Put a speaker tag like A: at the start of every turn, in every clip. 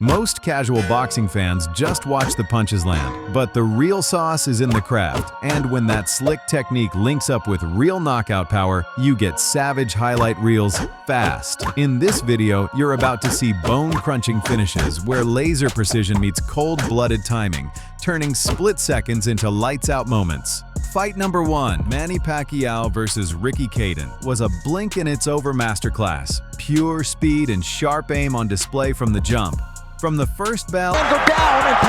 A: Most casual boxing fans just watch the punches land, but the real sauce is in the craft. And when that slick technique links up with real knockout power, you get savage highlight reels fast. In this video, you're about to see bone-crunching finishes where laser precision meets cold-blooded timing, turning split seconds into lights-out moments. Fight number 1, Manny Pacquiao versus Ricky Caden, was a blink-and-it's-over masterclass. Pure speed and sharp aim on display from the jump. From the first bell, Pacquiao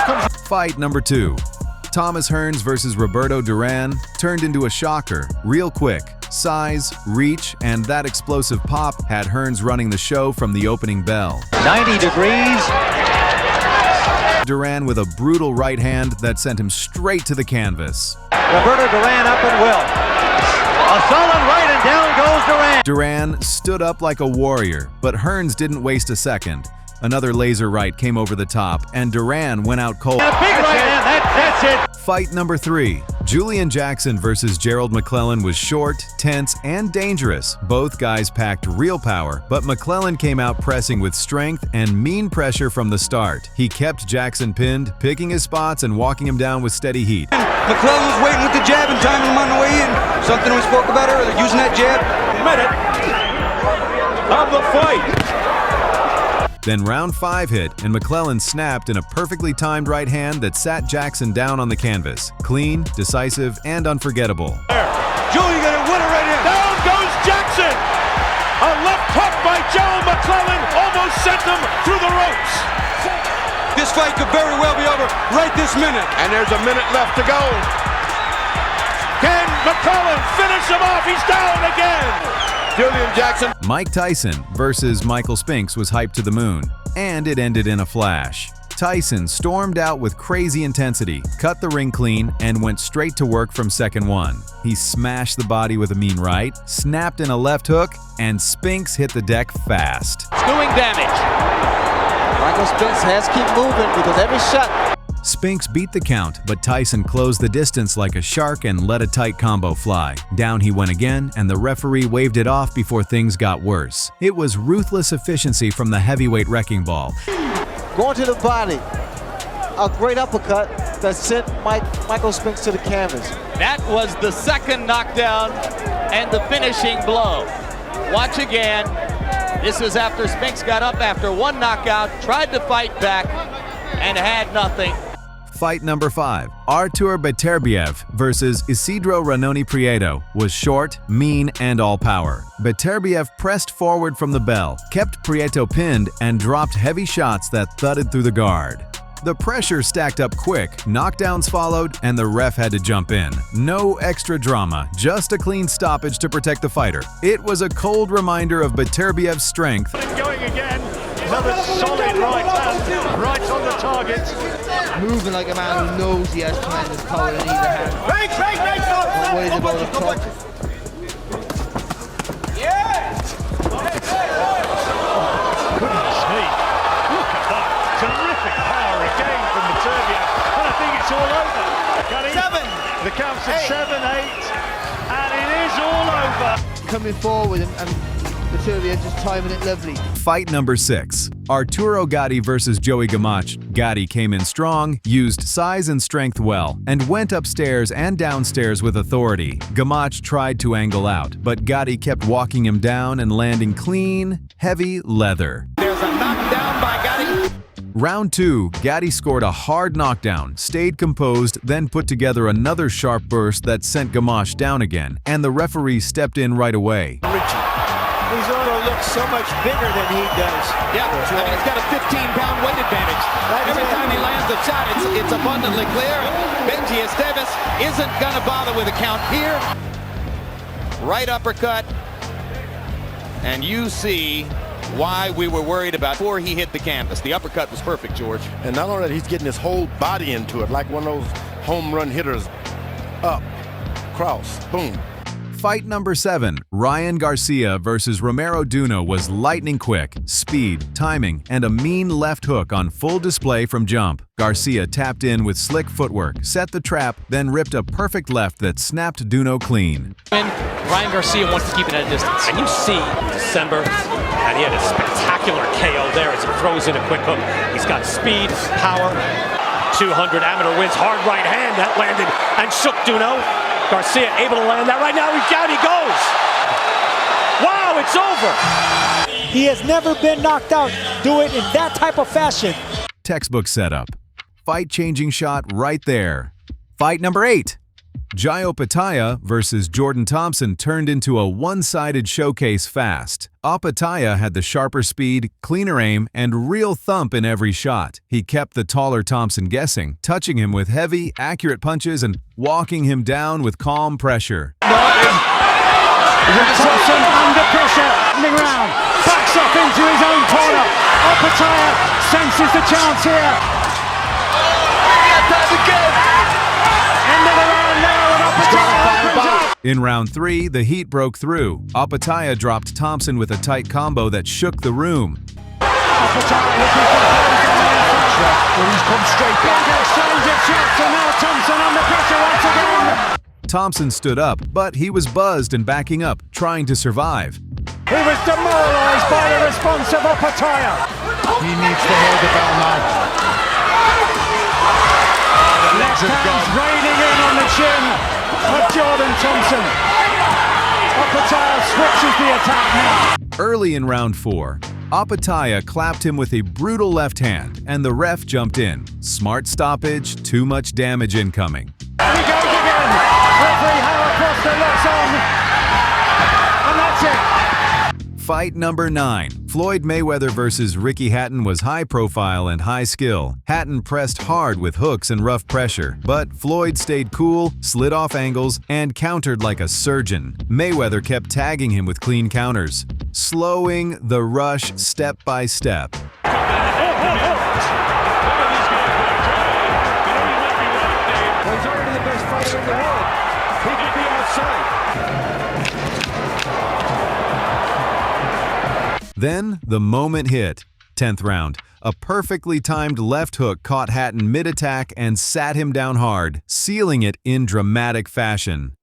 A: comes. Fight number 2, Thomas Hearns versus Roberto Duran, turned into a shocker real quick. Size, reach, and that explosive pop had Hearns running the show from the opening bell.
B: 90 degrees.
A: Duran with a brutal right hand that sent him straight to the canvas.
B: Roberto Duran up and will. A solid right and down goes Duran.
A: Duran stood up like a warrior, but Hearns didn't waste a second. Another laser right came over the top, and Duran went out cold.
B: A big right hand, that's it.
A: Fight number 3, Julian Jackson versus Gerald Mcclellan was short, tense, and dangerous. Both guys packed real power, but Mcclellan came out pressing with strength and mean pressure from the start. He kept Jackson pinned, picking his spots and walking him down with steady heat.
C: McClellan was waiting with the jab and timing him on the way in. Something we spoke about earlier, using that jab.
B: Minute of the fight.
A: Then round 5 hit, and Mcclellan snapped in a perfectly timed right hand that sat Jackson down on the canvas. Clean, decisive, and unforgettable.
B: Julian got a winner right in. Down goes Jackson. A left hook by Gerald Mcclellan almost sent him through the ropes.
C: This fight could very well be over right this minute.
D: And there's a minute left to go.
B: Can Mcclellan finish him off? He's down again.
D: Julian Jackson.
A: Mike Tyson versus Michael Spinks was hyped to the moon, and it ended in a flash. Tyson stormed out with crazy intensity, cut the ring clean, and went straight to work from second one. He smashed the body with a mean right, snapped in a left hook, and Spinks hit the deck fast.
E: It's doing damage. Michael Spinks has to keep moving because every shot.
A: Spinks beat the count, but Tyson closed the distance like a shark and let a tight combo fly. Down he went again, and the referee waved it off before things got worse. It was ruthless efficiency from the heavyweight wrecking ball.
E: Going to the body. A great uppercut that sent Michael Spinks to the canvas.
F: That was the second knockdown and the finishing blow. Watch again. This is after Spinks got up after one knockout, tried to fight back, and had nothing.
A: Fight number 5, Artur Betterbiev versus Isidro Renoni Prieto, was short, mean, and all power. Betterbiev pressed forward from the bell, kept Prieto pinned, and dropped heavy shots that thudded through the guard. The pressure stacked up quick, knockdowns followed, and the ref had to jump in. No extra drama, just a clean stoppage to protect the fighter. It was a cold reminder of Betterbiev's strength.
B: Going again. Another solid right hand, right on the target.
G: Moving like a man who knows he has tremendous power in either hand. Not worried about the top.
B: Goodness me. Look at that. Terrific power again from Betterbiev. And I think it's all over. Gatti, the count's at 7, 8, and it is all over.
G: Coming forward and Betterbiev just timing it lovely.
A: Fight number 6, Arturo Gatti versus Joey Gamache. Gatti came in strong, used size and strength well, and went upstairs and downstairs with authority. Gamache tried to angle out, but Gatti kept walking him down and landing clean, heavy leather.
B: There's a knockdown by Gatti.
A: Round 2, Gatti scored a hard knockdown, stayed composed, then put together another sharp burst that sent Gamache down again, and the referee stepped in right away.
E: Duno looks so much bigger than he does.
F: Yeah, I mean, he's got a 15-pound weight advantage. Every time he lands a shot, it's abundantly clear. Benji Esteves isn't going to bother with a count here. Right uppercut. And you see why we were worried about before he hit the canvas. The uppercut was perfect, George.
D: And not only that, he's getting his whole body into it, like one of those home run hitters. Up, cross, boom.
A: Fight number 7, Ryan Garcia versus Romero Duno was lightning quick, speed, timing, and a mean left hook on full display from jump. Garcia tapped in with slick footwork, set the trap, then ripped a perfect left that snapped Duno clean.
H: Ryan Garcia wants to keep it at a distance. And you see December, and he had a spectacular KO there as he throws in a quick hook. He's got speed, power. 200 amateur wins, hard right hand that landed and shook Duno. Garcia able to land that right now. He's down, he goes. Wow, it's over.
I: He has never been knocked out. Do it in that type of fashion.
A: Textbook setup. Fight-changing shot right there. Fight number 8. Opetaia versus Jordan Thompson turned into a one-sided showcase fast. Opetaia had the sharper speed, cleaner aim, and real thump in every shot. He kept the taller Thompson guessing, touching him with heavy, accurate punches and walking him down with calm pressure.
B: Thompson under pressure, running round, backs off into his own corner. Opetaia senses the chance here. End of the round now, and Opetaia opens up.
A: In round 3, the heat broke through. Opetaia dropped Thompson with a tight combo that shook the room.
B: Opetaia looking for the he's come straight back. Exchange of shots, and now Thompson under pressure once again.
A: Thompson stood up, but he was buzzed and backing up, trying to survive.
B: He was demoralized by the response of Opetaia. He needs to hold the bell now. Left hand's raining in on the chin of Jordan Thompson. Opetaia switches the attack now.
A: Early in round 4, Opetaia clapped him with a brutal left hand, and the ref jumped in. Smart stoppage, too much damage incoming.
B: And he goes again. Referee Haye across the locks on. And that's it.
A: Fight number 9. Floyd Mayweather versus Ricky Hatton was high profile and high skill. Hatton pressed hard with hooks and rough pressure, but Floyd stayed cool, slid off angles, and countered like a surgeon. Mayweather kept tagging him with clean counters, slowing the rush step by step.
B: He's already the best fighter in the world. He could be outside.
A: Then the moment hit. 10th round. A perfectly timed left hook caught Hatton mid-attack and sat him down hard, sealing it in dramatic fashion.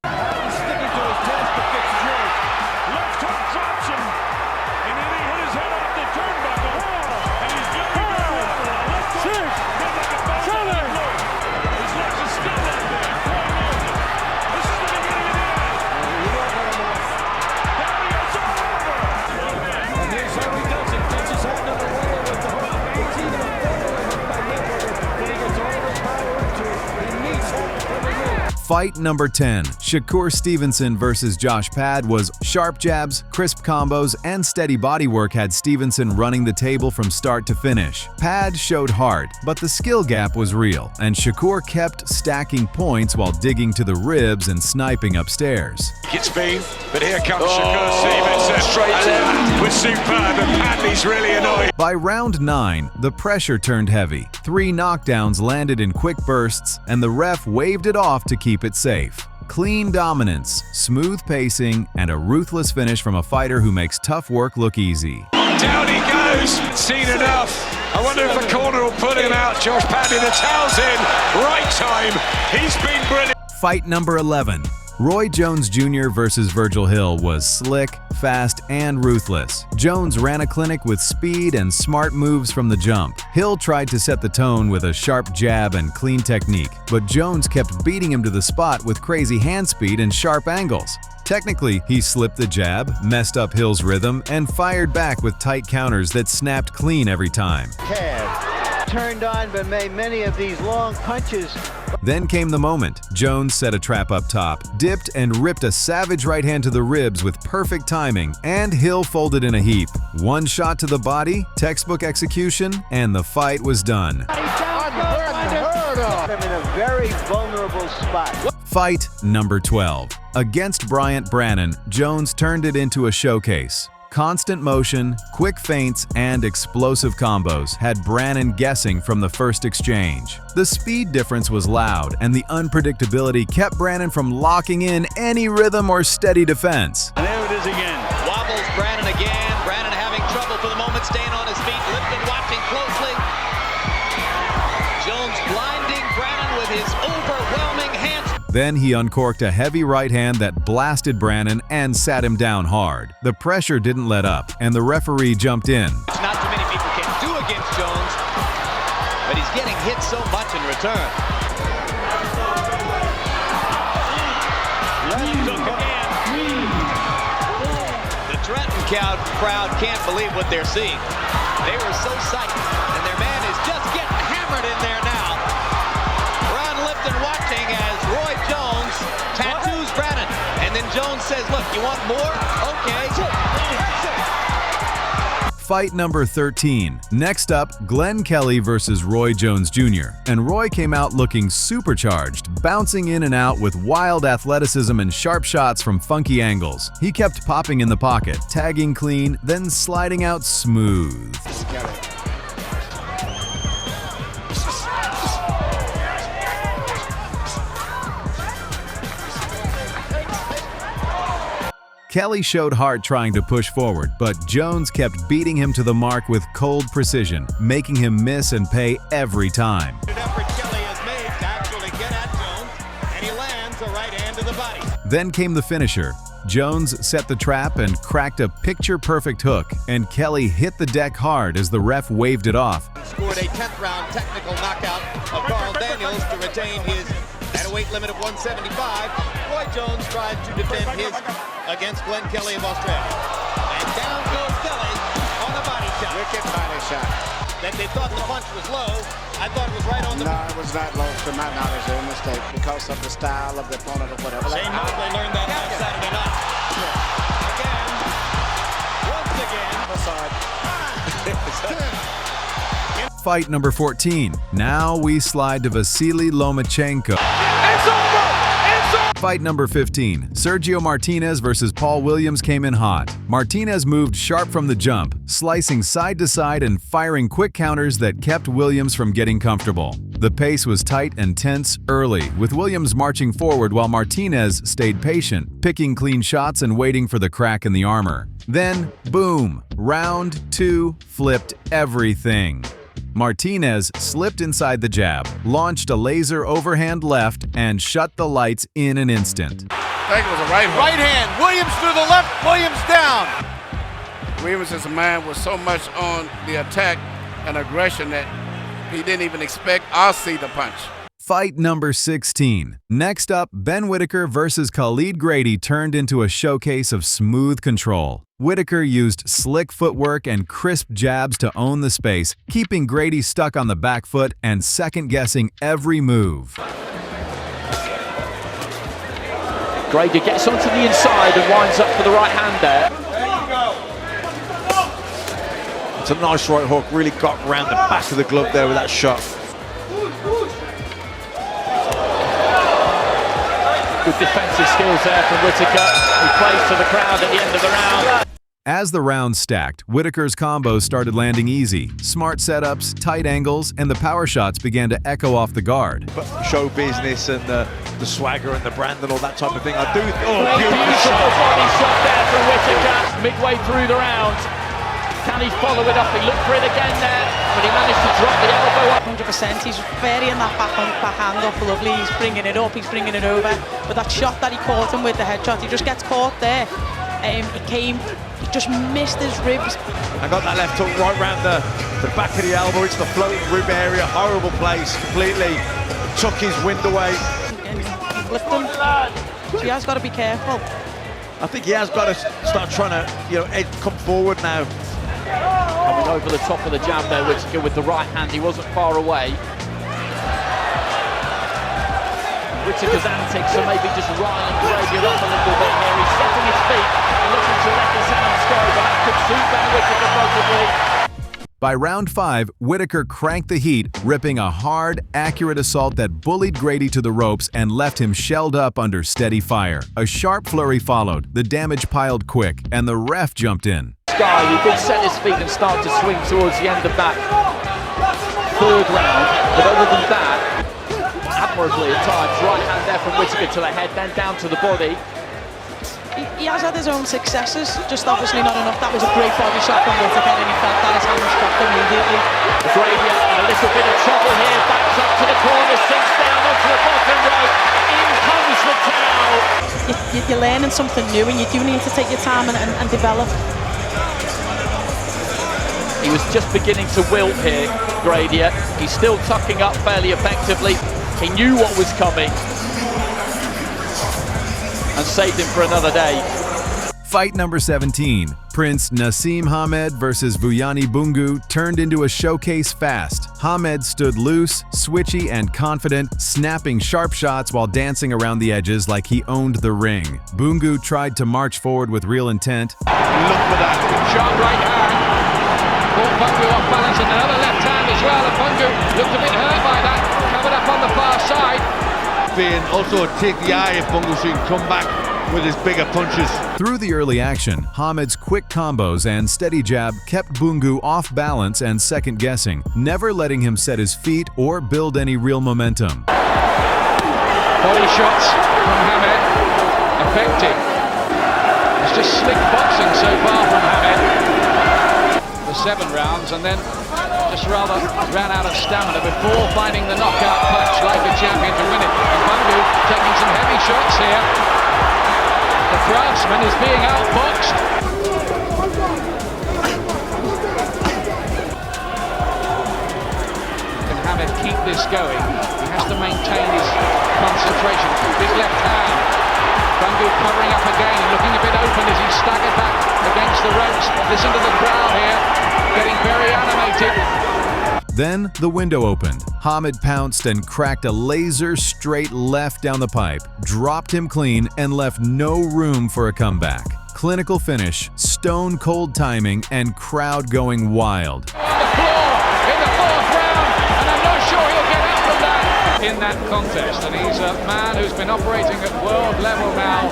A: Fight number 10, Shakur Stevenson versus Josh Pad was sharp jabs, crisp combos, and steady bodywork had Stevenson running the table from start to finish. Pad showed heart, but the skill gap was real, and Shakur kept stacking points while digging to the ribs and sniping upstairs.
J: It's been, but here comes Shakur Stevenson. Straight in. With superb, and Padley's really annoyed.
A: By round 9, the pressure turned heavy. 3 knockdowns landed in quick bursts, and the ref waved it off to keep it safe. Clean dominance, smooth pacing, and a ruthless finish from a fighter who makes tough work look easy.
J: Down he goes. Seen enough. I wonder if the corner will put him out. Josh Padley, the towel's in. Right time. He's been brilliant.
A: Fight number 11. Roy Jones Jr. versus Virgil Hill was slick, fast, and ruthless. Jones ran a clinic with speed and smart moves from the jump. Hill tried to set the tone with a sharp jab and clean technique, but Jones kept beating him to the spot with crazy hand speed and sharp angles. Technically, he slipped the jab, messed up Hill's rhythm, and fired back with tight counters that snapped clean every time.
E: Turned on but made many of these long punches.
A: Then came the moment. Jones set a trap up top, dipped and ripped a savage right hand to the ribs with perfect timing, and Hill folded in a heap. One shot to the body, textbook execution, and the fight was done.
E: I'm in a very vulnerable spot.
A: Fight number 12. Against Bryant Brannon, Jones turned it into a showcase. Constant motion, quick feints, and explosive combos had Brannon guessing from the first exchange. The speed difference was loud, and the unpredictability kept Brannon from locking in any rhythm or steady defense.
B: And there it is again.
F: Wobbles Brannon again. Brannon having trouble for the moment, staying on his feet. Lipton watching closely. Jones blinding Brannon with his overwhelming hands.
A: Then he uncorked a heavy right hand that blasted Brannon and sat him down hard. The pressure didn't let up, and the referee jumped in.
F: Not too many people can do against Jones, but he's getting hit so much in return. The Trenton crowd can't believe what they're seeing. They were so psyched, and their man is just getting hammered in there now. Ron Lipton watching as Roy Jones tattoos Brannon, and then Jones says, look, you want more? Okay.
A: Fight number 13. Next up, Glenn Kelly versus Roy Jones Jr. And Roy came out looking supercharged, bouncing in and out with wild athleticism and sharp shots from funky angles. He kept popping in the pocket, tagging clean, then sliding out smooth. Kelly showed heart trying to push forward, but Jones kept beating him to the mark with cold precision, making him miss and pay every time.
F: An effort Kelly has made to actually get at Jones, and he lands a right hand to the body.
A: Then came the finisher. Jones set the trap and cracked a picture-perfect hook, and Kelly hit the deck hard as the ref waved it off.
F: Scored a 10th round technical knockout of Carl Daniels to retain his at a weight limit of 175. Roy Jones tried to defend his against Glenn Kelly of Australia. And down goes Kelly on a body shot.
D: Wicked body shot.
F: That they thought the punch was low. I thought it was right on the...
D: No, it was not low. To my knowledge, a mistake because of the style of the opponent or whatever.
F: Shane Mosley learned that last Saturday night. Again, once again.
A: Fight number 14. Now we slide to Vasily Lomachenko.
J: It's over!
A: Fight number 15. Sergio Martinez versus Paul Williams came in hot. Martinez moved sharp from the jump, slicing side to side and firing quick counters that kept Williams from getting comfortable. The pace was tight and tense early, with Williams marching forward while Martinez stayed patient, picking clean shots and waiting for the crack in the armor. Then, boom! Round 2 flipped everything. Martinez slipped inside the jab, launched a laser overhand left, and shut the lights in an instant.
D: I think it was a right hook.
C: Right hand, Williams to the left, Williams down.
D: Williams is a man with so much on the attack and aggression that he didn't even expect or see the punch.
A: Fight number 16. Next up, Ben Whittaker versus Khalid Graidia turned into a showcase of smooth control. Whittaker used slick footwork and crisp jabs to own the space, keeping Graidia stuck on the back foot and second-guessing every move.
H: Graidia gets onto the inside and winds up for the right hand there.
K: It's a nice right hook, really got around the back of the glove there with that shot.
H: Good defensive skills there from Whittaker, who plays to the crowd at the end of the round.
A: As the round stacked, Whittaker's combos started landing easy. Smart setups, tight angles, and the power shots began to echo off the guard.
K: But show business and the swagger and the brand and all that type of thing. I do. Oh,
H: beautiful body shot there from Whittaker midway through the round. Can he follow it up? He looked for it again there, but he managed to drop the elbow up.
L: 100%. He's burying that backhand up lovely. He's bringing it up, he's bringing it over. But that shot that he caught him with, the headshot, he just gets caught there. He just missed his ribs.
K: I got that left hook right round the back of the elbow. It's the floating rib area. Horrible place. Completely took his wind away.
L: And he flipped him. So he has got to be careful.
K: I think he has got to start trying to, come forward now.
H: Coming over the top of the jab there, Whittaker with the right hand. He wasn't far away. Whittaker's antics, so maybe just riling Graidia up a little bit here. He's setting his feet and looking to let his hands go, but that could suit Ben Whittaker possibly.
A: By round 5, Whittaker cranked the heat, ripping a hard, accurate assault that bullied Graidia to the ropes and left him shelled up under steady fire. A sharp flurry followed, the damage piled quick, and the ref jumped in.
F: Guy who did set his feet and start to swing towards the end of that third round, but other than that, admirably at times, right hand there from Whittaker to the head, then down to the body.
L: He has had his own successes, just obviously not enough. That was a great body shot from Whittaker, and he felt that his hand stopped immediately.
F: Graidia in a little bit of trouble here, backs up to the corner, sinks down onto the bottom rope, in comes the towel.
L: You're learning something new, and you do need to take your time and develop.
F: He was just beginning to wilt here, Graidia. He's still tucking up fairly effectively. He knew what was coming and saved him for another day.
A: Fight number 17, Prince Naseem Hamed versus Vuyani Bungu turned into a showcase fast. Hamed stood loose, switchy, and confident, snapping sharp shots while dancing around the edges like he owned the ring. Bungu tried to march forward with real intent.
F: Look for that sharp right hand. Caught Bungu off balance, and another left hand as well, and Bungu looked a bit hurt by that, covered up on the far side.
K: And also take the eye if Bungu can come back with his bigger punches.
A: Through the early action, Hamed's quick combos and steady jab kept Bungu off balance and second-guessing, never letting him set his feet or build any real momentum.
F: Body shots from Hamed, effective. It's just slick boxing so far from Hamed. 7 rounds, and then just rather ran out of stamina before finding the knockout punch like a champion to win it. And Bungu taking some heavy shots here. The craftsman is being outboxed. Can Hamed keep this going? He has to maintain his concentration. Big left hand. Bungu covering up again and looking a bit open as he staggered back against the ropes. Listen to the crowd here, getting very animated.
A: Then the window opened. Hamed pounced and cracked a laser straight left down the pipe, dropped him clean, and left no room for a comeback. Clinical finish, stone-cold timing, and crowd going wild.
F: On the floor in the 4th round, and I'm not sure he'll get out from that in that contest. And he's a man who's been operating at world level now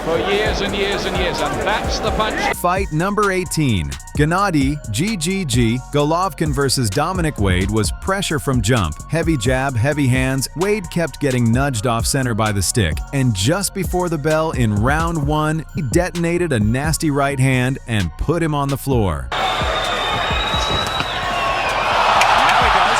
F: for years and years and years, and that's the punch.
A: Fight number 18. Gennady GGG Golovkin versus Dominic Wade was pressure from jump. Heavy jab, heavy hands. Wade kept getting nudged off center by the stick, and just before the bell in round 1, he detonated a nasty right hand and put him on the floor.
E: Now he does.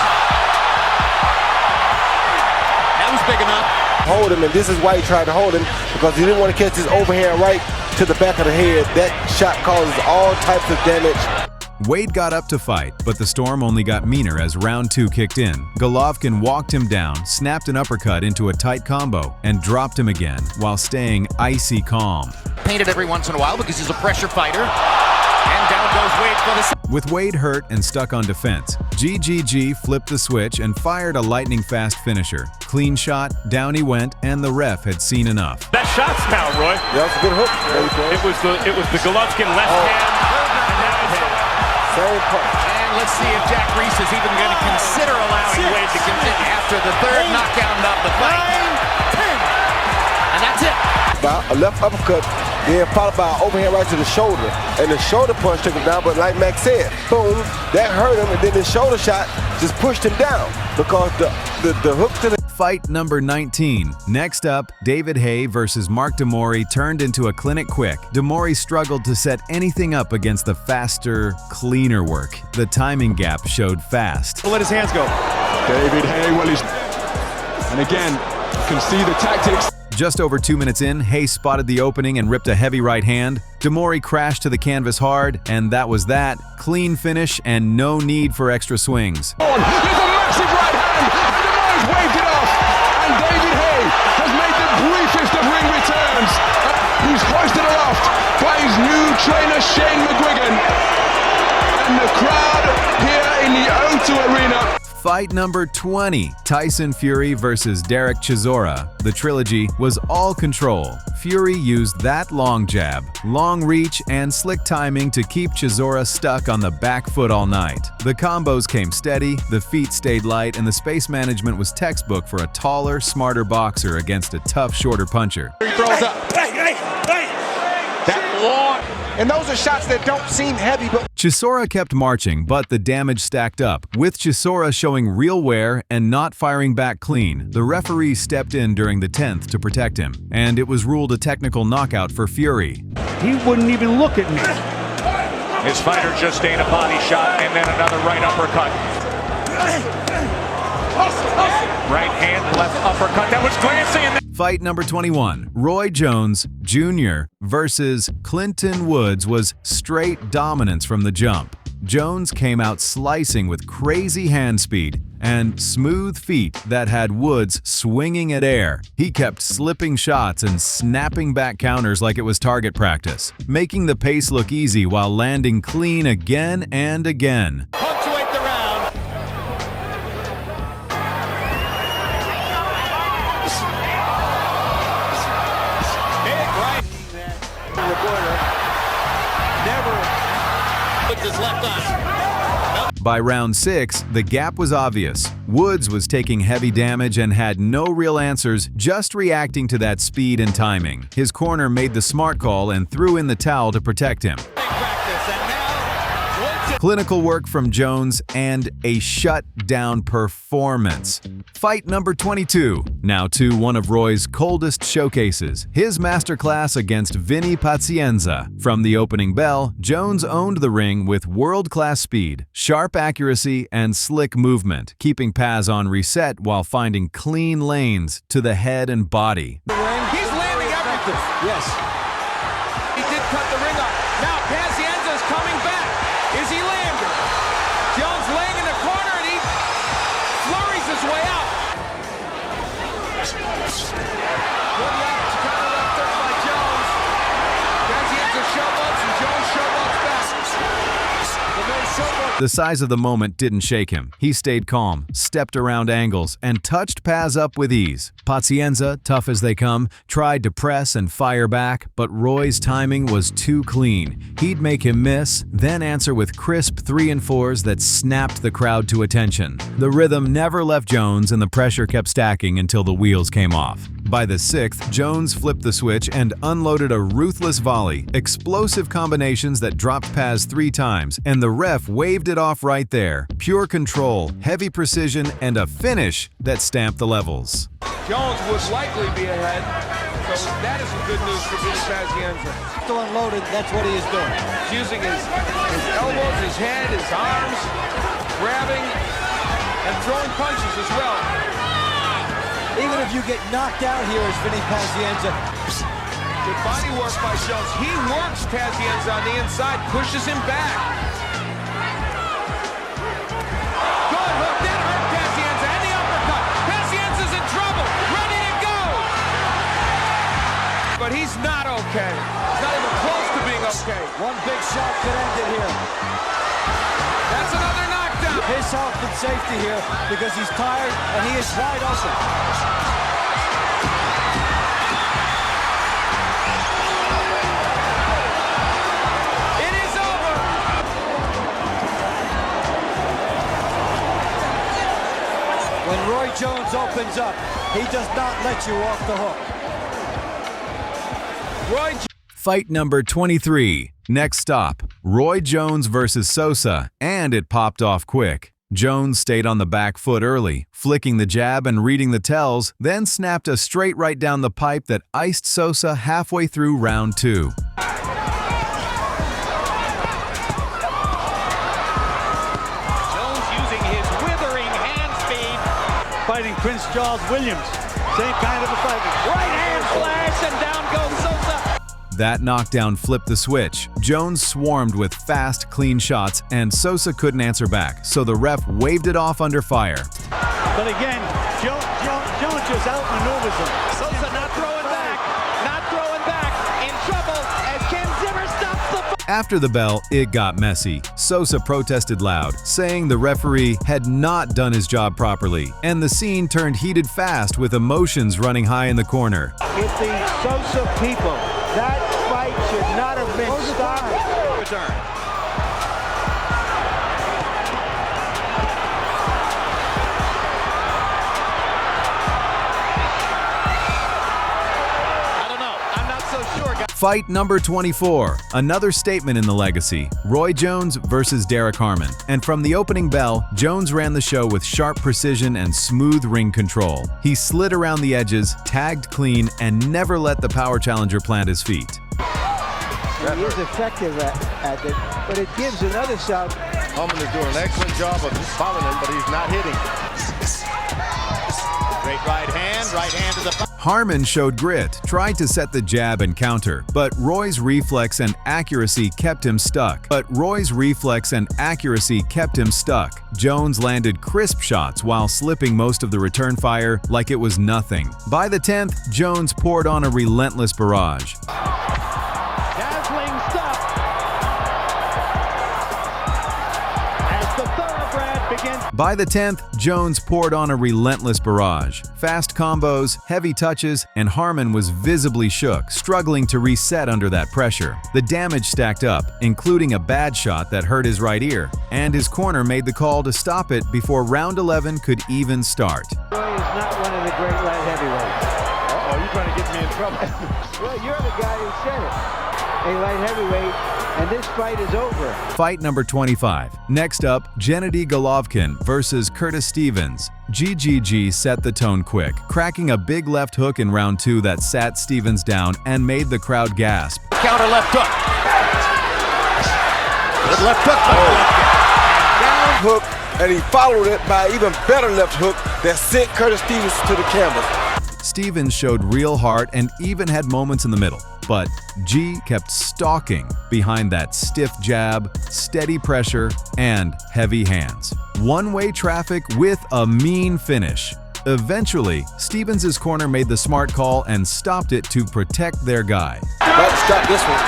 E: That was big enough. Hold him, and this is why he tried to hold him, because he didn't want to catch his overhand right to the back of the head. That shot causes all types of damage.
A: Wade got up to fight, but the storm only got meaner as round 2 kicked in. Golovkin walked him down, snapped an uppercut into a tight combo, and dropped him again while staying icy calm.
M: Painted every once in a while because he's a pressure fighter. And down goes Wade for the...
A: With Wade hurt and stuck on defense, GGG flipped the switch and fired a lightning-fast finisher. Clean shot, down he went, and the ref had seen enough.
B: That shot's now, Roy.
E: Yeah, that's a good hook.
B: It was the Golovkin left hand.
E: Same punch.
M: And let's see if Jack Reese is even going to consider allowing Wade to continue after the 3rd knockout of the fight. 9, 10. And that's it.
E: About a left uppercut, then followed by an overhand right to the shoulder. And the shoulder punch took him down, but like Max said, boom, that hurt him, and then the shoulder shot just pushed him down because the hook to the...
A: Fight number 19. Next up, David Haye versus Mark Demory turned into a clinic quick. Demory struggled to set anything up against the faster, cleaner work. The timing gap showed fast.
K: Let his hands go. David Haye, well, and again, can see the tactics.
A: Just over 2 minutes in, Haye spotted the opening and ripped a heavy right hand. Demory crashed to the canvas hard, and that was that. Clean finish and no need for extra swings.
J: There's a massive right hand, and Demory's waved it off. And David Haye has made the briefest of ring returns. He's hoisted aloft by his new trainer, Shane McGuigan. And the crowd here in the O2 Arena.
A: Fight number 20, Tyson Fury versus Derek Chisora. The trilogy was all control. Fury used that long jab, long reach, and slick timing to keep Chisora stuck on the back foot all night. The combos came steady, the feet stayed light, and the space management was textbook for a taller, smarter boxer against a tough, shorter puncher.
F: He throws up. That long
N: And those are shots that don't seem heavy, but
A: Chisora kept marching, but the damage stacked up. With Chisora showing real wear and not firing back clean, the referee stepped in during the 10th to protect him, and it was ruled a technical knockout for Fury.
B: He wouldn't even look at me.
K: His fighter just ate a body shot and then another right uppercut. Right hand, left uppercut. That was glancing.
A: Fight number 21, Roy Jones Jr. versus Clinton Woods was straight dominance from the jump. Jones came out slicing with crazy hand speed and smooth feet that had Woods swinging at air. He kept slipping shots and snapping back counters like it was target practice, making the pace look easy while landing clean again and again.
F: Punctuate the round. Big right. Reporter never puts his left eye.
A: By round 6, the gap was obvious. Woods was taking heavy damage and had no real answers, just reacting to that speed and timing. His corner made the smart call and threw in the towel to protect him. Clinical work from Jones and a shutdown performance. Fight number 22. Now to one of Roy's coldest showcases, his masterclass against Vinny Pazienza. From the opening bell, Jones owned the ring with world-class speed, sharp accuracy, and slick movement, keeping Paz on reset while finding clean lanes to the head and body.
F: He's landing everything. Yes. He did cut the ring up. Now Pazienza is coming back. Is he landing? Jones laying in the corner and he flurries his way out. Good counter left hook by Jones. Pazienza showboats and Jones showboats back.
A: The size of the moment didn't shake him. He stayed calm, stepped around angles, and touched Paz up with ease. Pazienza, tough as they come, tried to press and fire back, but Roy's timing was too clean. He'd make him miss, then answer with crisp 3 and 4s that snapped the crowd to attention. The rhythm never left Jones and the pressure kept stacking until the wheels came off. By the 6th, Jones flipped the switch and unloaded a ruthless volley, explosive combinations that dropped Paz 3 times, and the ref waved it off right there. Pure control, heavy precision, and a finish that stamped the levels.
F: Jones would likely be ahead, so that is some good news for Vinny Pazienza.
I: Still unloaded, that's what he is doing.
F: He's using his elbows, his head, his arms, grabbing and throwing punches as well.
I: Even if you get knocked out here as Vinny Pazienza.
F: Good body work by Jones. He works Pazienza on the inside, pushes him back. Good hook, that hurt Pazienza, and the uppercut. Pazienza's in trouble, ready to go. But he's not okay. He's not even close to being okay.
I: One big shot could end it here.
F: That's another knockdown.
I: His health and safety here because he's tired and he is wide open.
F: It is over.
I: When Roy Jones opens up, he does not let you off the hook.
A: Fight number 23. Next stop, Roy Jones versus Sosa, and it popped off quick. Jones stayed on the back foot early, flicking the jab and reading the tells, then snapped a straight right down the pipe that iced Sosa halfway through round 2.
F: Jones using his withering hand speed.
B: Fighting Prince Charles Williams. Same kind of a fight.
F: Right hand flash and down goes Sosa.
A: That knockdown flipped the switch. Jones swarmed with fast, clean shots, and Sosa couldn't answer back, so the ref waved it off under fire.
B: But again, Jones just outmaneuvers him.
F: Sosa not throwing back, in trouble as Ken Zimmer stops the fight.
A: After the bell, it got messy. Sosa protested loud, saying the referee had not done his job properly, and the scene turned heated fast with emotions running high in the corner.
I: If the Sosa people, that fight should not have been stopped.
F: Return. I don't know. I'm not so sure.
A: Fight number 24, another statement in the legacy, Roy Jones versus Derek Harmon. And from the opening bell, Jones ran the show with sharp precision and smooth ring control. He slid around the edges, tagged clean, and never let the power challenger plant his feet.
I: He is effective at it, but it gives another shot.
K: Harmon is doing an excellent job of following him, but he's not hitting.
F: Great right hand to the...
A: Harmon showed grit, tried to set the jab and counter, but Roy's reflex and accuracy kept him stuck. Jones landed crisp shots while slipping most of the return fire like it was nothing. By the 10th, Jones poured on a relentless barrage.
B: Dazzling stuff. As the thoroughbred begins.
A: By the 10th, Jones poured on a relentless barrage. Fast combos, heavy touches, and Harmon was visibly shook, struggling to reset under that pressure. The damage stacked up, including a bad shot that hurt his right ear, and his corner made the call to stop it before round 11 could even start.
I: Roy is not one of the great light heavyweights.
K: Uh-oh, you're trying to get me in trouble.
I: Well, you're the guy who said it. A light heavyweight, and this fight is over.
A: Fight number 25. Next up, Gennady Golovkin versus Curtis Stevens. GGG set the tone quick, cracking a big left hook in round 2 that sat Stevens down and made the crowd gasp.
F: Counter left hook. Good left hook by Golovkin.
E: Down hook, and he followed it by an even better left hook that sent Curtis Stevens to the canvas.
A: Stevens showed real heart and even had moments in the middle, but G kept stalking behind that stiff jab, steady pressure, and heavy hands. One-way traffic with a mean finish. Eventually, Stevens' corner made the smart call and stopped it to protect their guy.
E: Let's stop this one.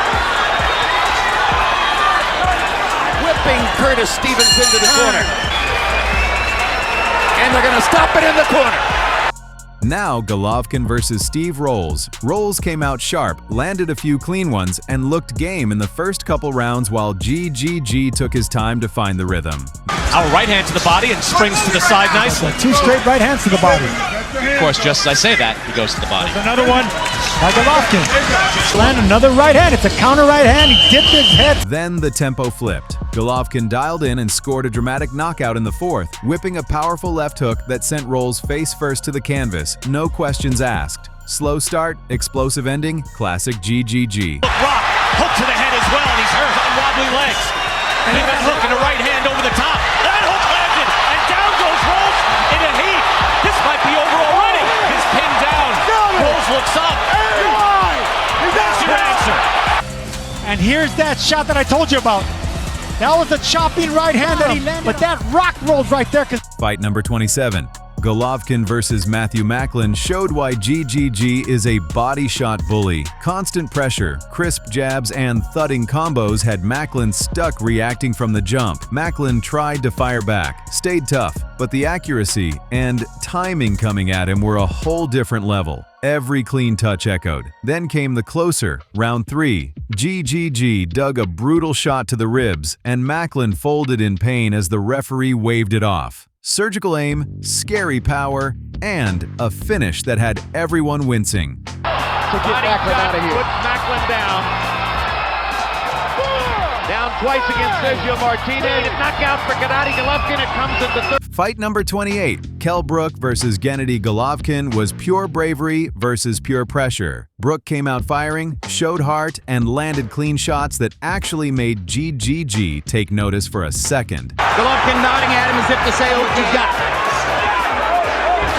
F: Whipping Curtis Stevens into the corner. And they're going to stop it in the corner.
A: Now Golovkin versus Steve Rolls. Rolls came out sharp, landed a few clean ones, and looked game in the first couple rounds while GGG took his time to find the rhythm.
H: Our right hand to the body and springs to the side nicely.
O: 2 straight right hands to the body.
H: Of course, just as I say that, he goes to the body.
O: Another one by Golovkin. Land another right hand. It's a counter right hand. He dipped his head.
A: Then the tempo flipped. Golovkin dialed in and scored a dramatic knockout in the 4th, whipping a powerful left hook that sent Rolls face first to the canvas, no questions asked. Slow start, explosive ending, classic GGG.
H: Rock, hook to the head as well, and he's hurt on wobbly legs. And he got hook and a right hand over the top. That hook landed, and down goes Rolls in a heat. This might be over already. He's pinned down. Rolls looks up. That's your answer.
O: And here's that shot that I told you about. That was a chopping right hand that he landed, but that rock rolls right there.
A: Fight number 27. Golovkin versus Matthew Mcclellan showed why GGG is a body shot bully. Constant pressure, crisp jabs, and thudding combos had Mcclellan stuck reacting from the jump. Mcclellan tried to fire back, stayed tough, but the accuracy and timing coming at him were a whole different level. Every clean touch echoed. Then came the closer, round 3. GGG dug a brutal shot to the ribs, and Mcclellan folded in pain as the referee waved it off. Surgical aim, scary power, and a finish that had everyone wincing.
B: To get Mcclellan out of here. Puts Mcclellan down. Down twice against Sergio Martinez. Knockout for Gatti Golovkin. It comes in the 3rd.
A: Fight number 28. Kell Brook versus Gennady Golovkin was pure bravery versus pure pressure. Brook came out firing, showed heart, and landed clean shots that actually made GGG take notice for a second.
F: Golovkin nodding at him as if to say, oh, you got it.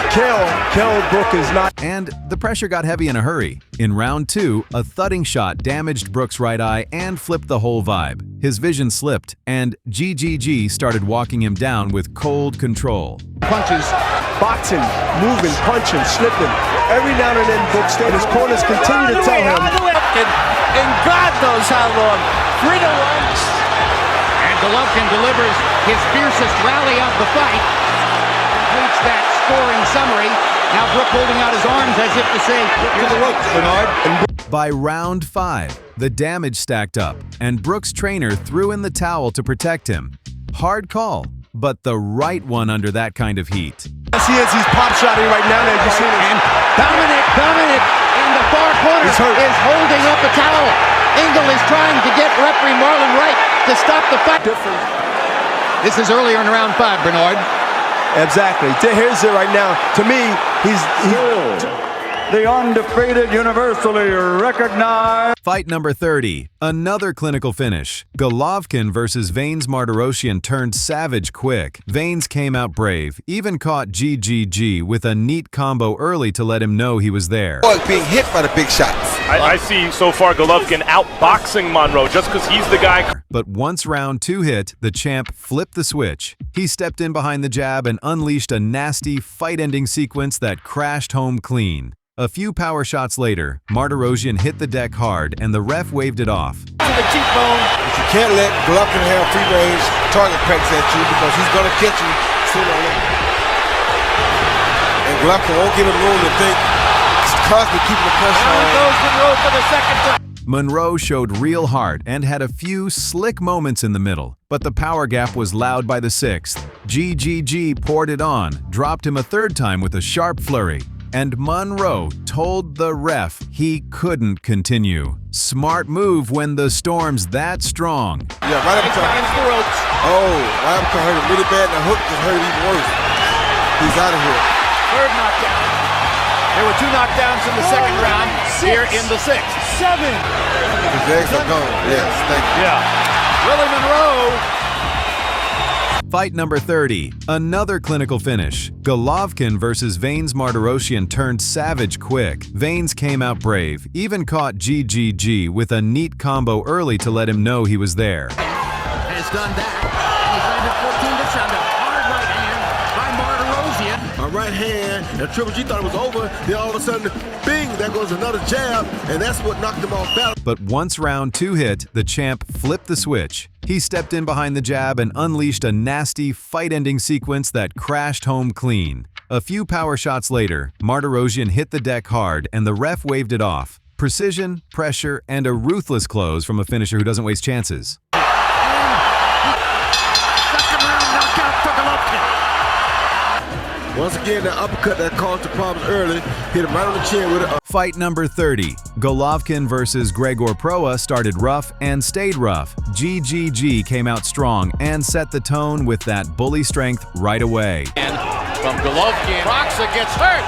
E: Kell Brook is not.
A: And the pressure got heavy in a hurry. In round 2, a thudding shot damaged Brook's right eye and flipped the whole vibe. His vision slipped, and GGG started walking him down with cold control.
N: Punches, boxing, moving, punching, slipping. Every now and then, Brook stayed. His corners continue to tell him.
F: And God knows how long. 3-1. And Golovkin delivers his fiercest rally of the fight. Completes that scoring summary. Now Brook holding out his arms as if to say,
N: to the ropes, Bernard.
A: By round 5, the damage stacked up, and Brook's trainer threw in the towel to protect him. Hard call, but the right one under that kind of heat.
N: Yes, he is. He's pop shotting right now. As you see,
F: and dominant in the far corner is holding up a towel. Engel is trying to get referee Marlon Wright to stop the fight. This is earlier in round 5, Bernard.
N: Exactly. Here's it right now. To me, he's
I: the undefeated, universally recognized.
A: Fight number 30, another clinical finish. Golovkin versus Vanes Martirosyan turned savage quick. Vanes came out brave, even caught GGG with a neat combo early to let him know he was there.
E: Being hit by the big shots.
P: I see so far Golovkin outboxing Monroe just because he's the guy.
A: But once round 2 hit, the champ flipped the switch. He stepped in behind the jab and unleashed a nasty, fight-ending sequence that crashed home clean. A few power shots later, Martirosyan hit the deck hard and the ref waved it off.
E: To the cheekbone. But you can't let Golovkin have free range target practice at you because he's going to catch you sooner or later. And Golovkin won't give him room to think. He's constantly keeping the pressure on.
F: Goes Monroe for the second time.
A: Monroe showed real heart and had a few slick moments in the middle, but the power gap was loud by the 6th. GGG poured it on, dropped him a 3rd time with a sharp flurry. And Monroe told the ref he couldn't continue. Smart move when the storm's that strong.
E: Yeah, right up against the ropes. Oh, right up hurt him really bad, and the hook just hurt him even worse. He's out of here.
F: 3rd knockdown. There were 2 knockdowns in the 2nd round. Here in the 6th.
I: 7.
E: His legs are gone. Yes, thank you.
F: Yeah. Willie Monroe.
A: Fight number 30, another clinical finish. Golovkin versus Vanes Martirosyan turned savage quick. Vanes came out brave, even caught GGG with a neat combo early to let him know he was there.
F: Has done that. He's landed 14 to 7. Hard right hand by Martirosyan.
E: A right hand, and Triple G thought it was over. Then all of a sudden, bing, there goes another jab, and that's what knocked him off balance.
A: But once round 2 hit, the champ flipped the switch. He stepped in behind the jab and unleashed a nasty, fight-ending sequence that crashed home clean. A few power shots later, Martirosyan hit the deck hard and the ref waved it off. Precision, pressure, and a ruthless close from a finisher who doesn't waste chances.
F: Second round knockout for Golovkin.
E: Once again, the uppercut that caused the problems early, hit him right on the chin with it.
A: Fight number 30. Golovkin versus Gregor Proa started rough and stayed rough. GGG came out strong and set the tone with that bully strength right away.
F: And from Golovkin, Proxa gets hurt.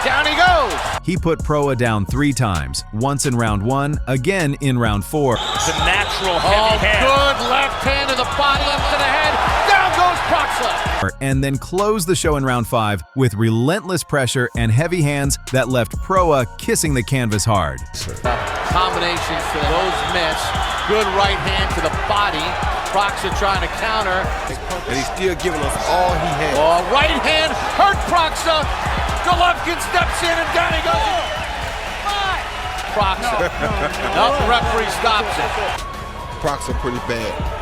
F: Down he goes.
A: He put Proa down 3 times, once in round 1, again in round 4.
P: It's a natural heavy hand.
F: Good left hand to the body, up to the head. Down goes Proxa.
A: And then closed the show in round 5 with relentless pressure and heavy hands that left Proa kissing the canvas hard.
F: Combinations for those miss. Good right hand to the body. Proxa trying to counter.
E: And he's still giving us all he has.
F: Oh, right hand hurt Proxa. Golovkin steps in and down he goes. Proxa. No, the referee stops it.
E: Proxa pretty bad.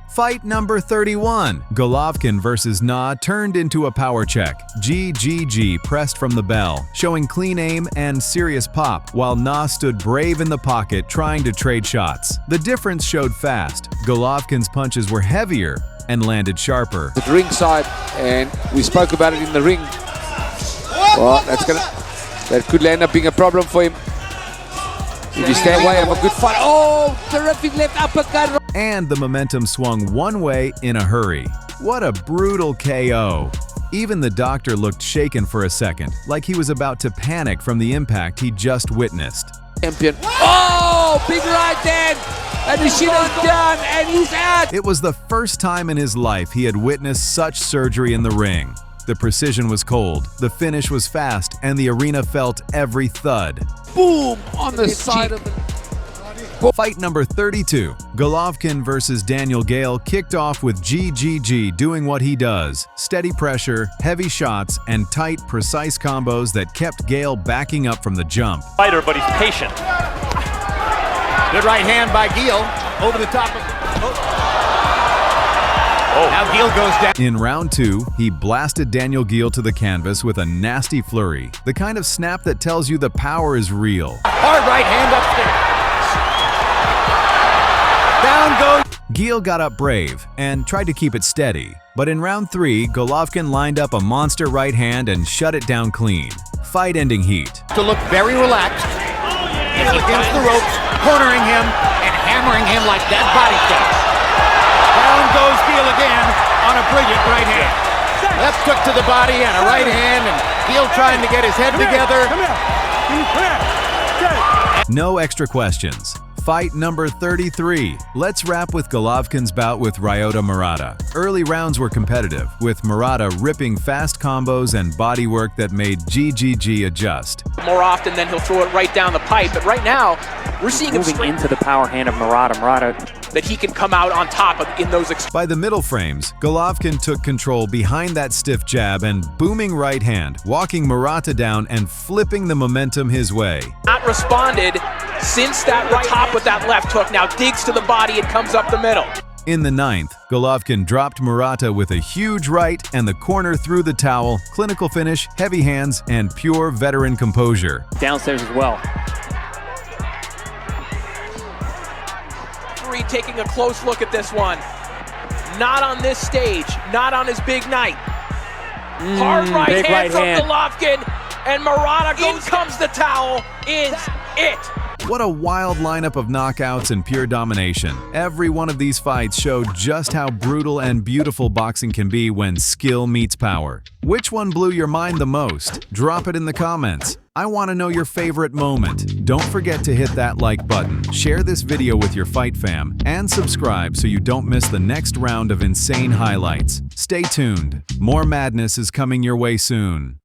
A: Fight number 31. Golovkin versus Na turned into a power check. GGG pressed from the bell, showing clean aim and serious pop, while Na stood brave in the pocket trying to trade shots. The difference showed fast. Golovkin's punches were heavier and landed sharper.
Q: The ringside, and we spoke about it in the ring. Well, that could end up being a problem for him. If you stay away, have a good fight. Oh, terrific left uppercut.
A: And the momentum swung one way in a hurry. What a brutal KO. Even the doctor looked shaken for a second, like he was about to panic from the impact he just witnessed.
Q: Champion. Oh, big right hand. And the shit is done, and he's out.
A: It was the first time in his life he had witnessed such surgery in the ring. The precision was cold, the finish was fast, and the arena felt every thud.
Q: Boom on the side of the...
A: Fight number 32. Golovkin versus Daniel Gale kicked off with GGG doing what he does. Steady pressure, heavy shots, and tight, precise combos that kept Gale backing up from the jump.
P: Fighter, but he's patient.
F: Good right hand by Gale over the top of... Oh. Now Gale goes down.
A: In round 2, he blasted Daniel Gale to the canvas with a nasty flurry. The kind of snap that tells you the power is real.
F: Hard right hand upstairs. Down goes...
A: Gil got up brave and tried to keep it steady, but in round 3, Golovkin lined up a monster right hand and shut it down clean. Fight-ending heat.
M: To look very relaxed. Gil against the ropes, cornering him and hammering him like that body check. Down goes Gil again on a brilliant right hand. Left hook to the body and a right hand, and Gil trying to get his head together.
A: No extra questions. Fight number 33. Let's wrap with Golovkin's bout with Ryota Murata. Early rounds were competitive, with Murata ripping fast combos and bodywork that made GGG adjust.
R: More often than he'll throw it right down the pipe, but right now we're seeing him moving into the power hand of Murata. That he can come out on top of in those.
A: By the middle frames, Golovkin took control behind that stiff jab and booming right hand, walking Murata down and flipping the momentum his way.
R: Not responded since that right top with that left hook. Now digs to the body and comes up the middle.
A: In the 9th, Golovkin dropped Murata with a huge right and the corner through the towel, clinical finish, heavy hands, and pure veteran composure.
R: Downstairs as well. Taking a close look at this one. Not on this stage, not on his big night. Hard right hand from Golovkin, and Murata goes. In comes the towel, is it.
A: What a wild lineup of knockouts and pure domination. Every one of these fights showed just how brutal and beautiful boxing can be when skill meets power. Which one blew your mind the most? Drop it in the comments. I want to know your favorite moment. Don't forget to hit that like button, share this video with your fight fam, and subscribe so you don't miss the next round of insane highlights. Stay tuned. More madness is coming your way soon.